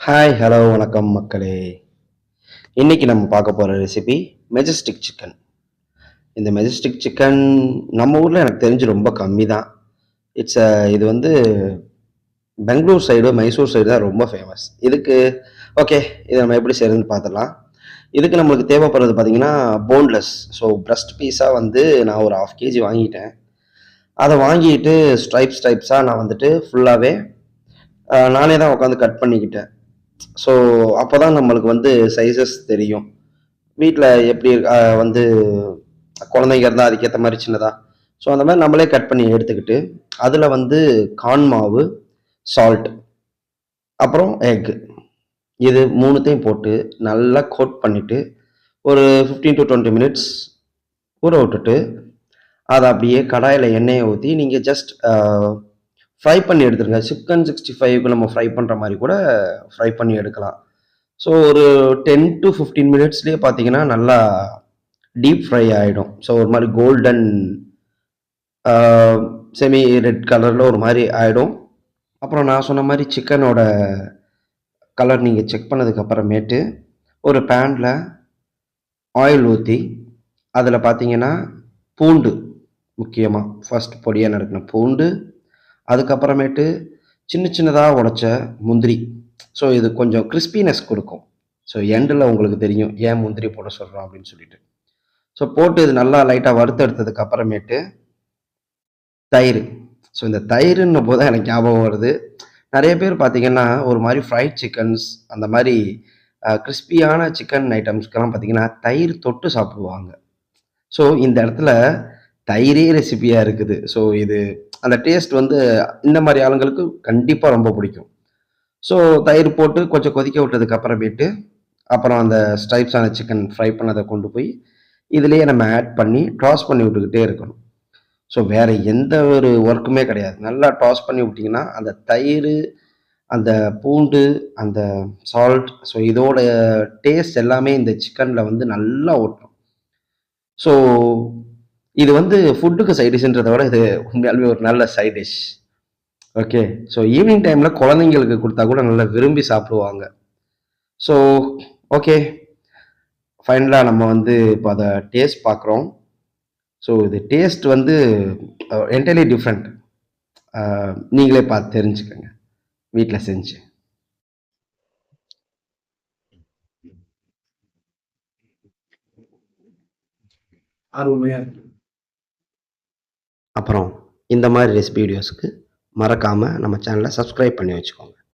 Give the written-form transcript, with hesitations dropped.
Hi hello வணக்கம் மக்களே. இன்னைக்கு நம்ம பார்க்க போகிற ரெசிபி மெஜஸ்டிக் சிக்கன். இந்த மெஜஸ்டிக் சிக்கன் நம்ம ஊரில் எனக்கு தெரிஞ்சு ரொம்ப கம்மி தான். இது வந்து பெங்களூர் சைடு மைசூர் சைடு தான் ரொம்ப ஃபேமஸ் இதுக்கு. ஓகே, இதை நம்ம எப்படி செய்யறதுன்னு பார்த்துடலாம். இதுக்கு நம்மளுக்கு தேவைப்படுறது பார்த்தீங்கன்னா போன்லெஸ். ஸோ பிரஸ்ட் பீஸாக வந்து நான் ஒரு 1/2 kg வாங்கிட்டேன். அதை வாங்கிட்டு ஸ்ட்ரைப்ஸாக நான் வந்துட்டு ஃபுல்லாகவே நானே தான் உட்காந்து கட் பண்ணிக்கிட்டேன். ஸோ அப்போ தான் நம்மளுக்கு வந்து சைஸஸ் தெரியும். வீட்டில் எப்படி வந்து குழந்தைங்க இருந்தால் அதுக்கேற்ற மாதிரி சின்னதா. ஸோ அந்த மாதிரி நம்மளே கட் பண்ணி எடுத்துக்கிட்டு அதில் வந்து கார்ன் மாவு, சால்ட், அப்புறம் எக்கு, இது மூணுத்தையும் போட்டு நல்லா கோட் பண்ணிவிட்டு ஒரு 15 to 20 மினிட்ஸ் ஊற விட்டுட்டு அதை அப்படியே கடாயில் எண்ணெயை ஊற்றி நீங்கள் ஜஸ்ட் ஃப்ரை பண்ணி எடுத்துருங்க. சிக்கன் 65க்கு நம்ம ஃப்ரை பண்ணுற மாதிரி கூட ஃப்ரை பண்ணி எடுக்கலாம். ஸோ ஒரு 10 to 15 மினிட்ஸ்லேயே பார்த்தீங்கன்னா நல்லா டீப் ஃப்ரை ஆகிடும். ஸோ ஒரு மாதிரி கோல்டன் செமி ரெட் கலரில் ஒரு மாதிரி ஆகிடும். அப்புறம் நான் சொன்ன மாதிரி சிக்கனோட கலர் நீங்கள் செக் பண்ணதுக்கப்புறமேட்டு ஒரு பேனில் ஆயில் ஊற்றி அதில் பார்த்தீங்கன்னா பூண்டு, முக்கியமாக ஃபர்ஸ்ட் பொடியாக நறுக்கின பூண்டு, அதுக்கப்புறமேட்டு சின்ன சின்னதாக உடைச்ச முந்திரி. ஸோ இது கொஞ்சம் கிறிஸ்பினஸ் கொடுக்கும். ஸோ எண்டில் உங்களுக்கு தெரியும் ஏன் முந்திரி போட சொல்கிறோம் அப்படின்னு சொல்லிட்டு. ஸோ போட்டு இது நல்லா லைட்டாக வறுத்தெடுத்ததுக்கு அப்புறமேட்டு தயிர். ஸோ இந்த தயிர்ன்னும் போது எனக்கு ஞாபகம் வருது, நிறைய பேர் பார்த்தீங்கன்னா ஒரு மாதிரி ஃப்ரைட் சிக்கன்ஸ் அந்த மாதிரி கிறிஸ்பியான சிக்கன் ஐட்டம்ஸ்க்கெல்லாம் பார்த்தீங்கன்னா தயிர் தொட்டு சாப்பிடுவாங்க. ஸோ இந்த இடத்துல தயிரே ரெசிபியாக இருக்குது. ஸோ இது அந்த டேஸ்ட் வந்து இந்த மாதிரி ஆளுங்களுக்கு கண்டிப்பாக ரொம்ப பிடிக்கும். ஸோ தயிர் போட்டு கொஞ்சம் கொதிக்க விட்டதுக்கு அப்புறமேட்டு அப்புறம் அந்த ஸ்ட்ரைப்ஸான சிக்கன் ஃப்ரை பண்ணதை கொண்டு போய் இதுலேயே நம்ம ஆட் பண்ணி டாஸ் பண்ணி விட்டுக்கிட்டே இருக்கணும். ஸோ வேறு எந்த ஒரு ஒர்க்குமே கிடையாது. நல்லா டாஸ் பண்ணி விட்டிங்கன்னா அந்த தயிர், அந்த பூண்டு, அந்த சால்ட், ஸோ இதோட டேஸ்ட் எல்லாமே இந்த சிக்கனில் வந்து நல்லா ஓட்டும். ஸோ இது வந்து ஃபுட்டுக்கு சைட் டிஷ்ன்றதை விட இது உண்மையாலுமே ஒரு நல்ல side dish. Okay, so evening டைமில் குழந்தைங்களுக்கு கொடுத்தா கூட நல்லா விரும்பி சாப்பிடுவாங்க. ஸோ ஓகே, ஃபைனலாக நம்ம வந்து இப்போ அதை டேஸ்ட் பார்க்குறோம். ஸோ இது டேஸ்ட் வந்து என்டையர்லி டிஃப்ரெண்ட். நீங்களே பார்த்து தெரிஞ்சுக்கோங்க வீட்டில் செஞ்சு. அருமையா இருக்கு. அப்புறம் இந்த மாதிரி ரெசிபி வீடியோஸ்க்கு மறக்காமல் நம்ம சேனலை சப்ஸ்கிரைப் பண்ணி வச்சுக்கோங்க.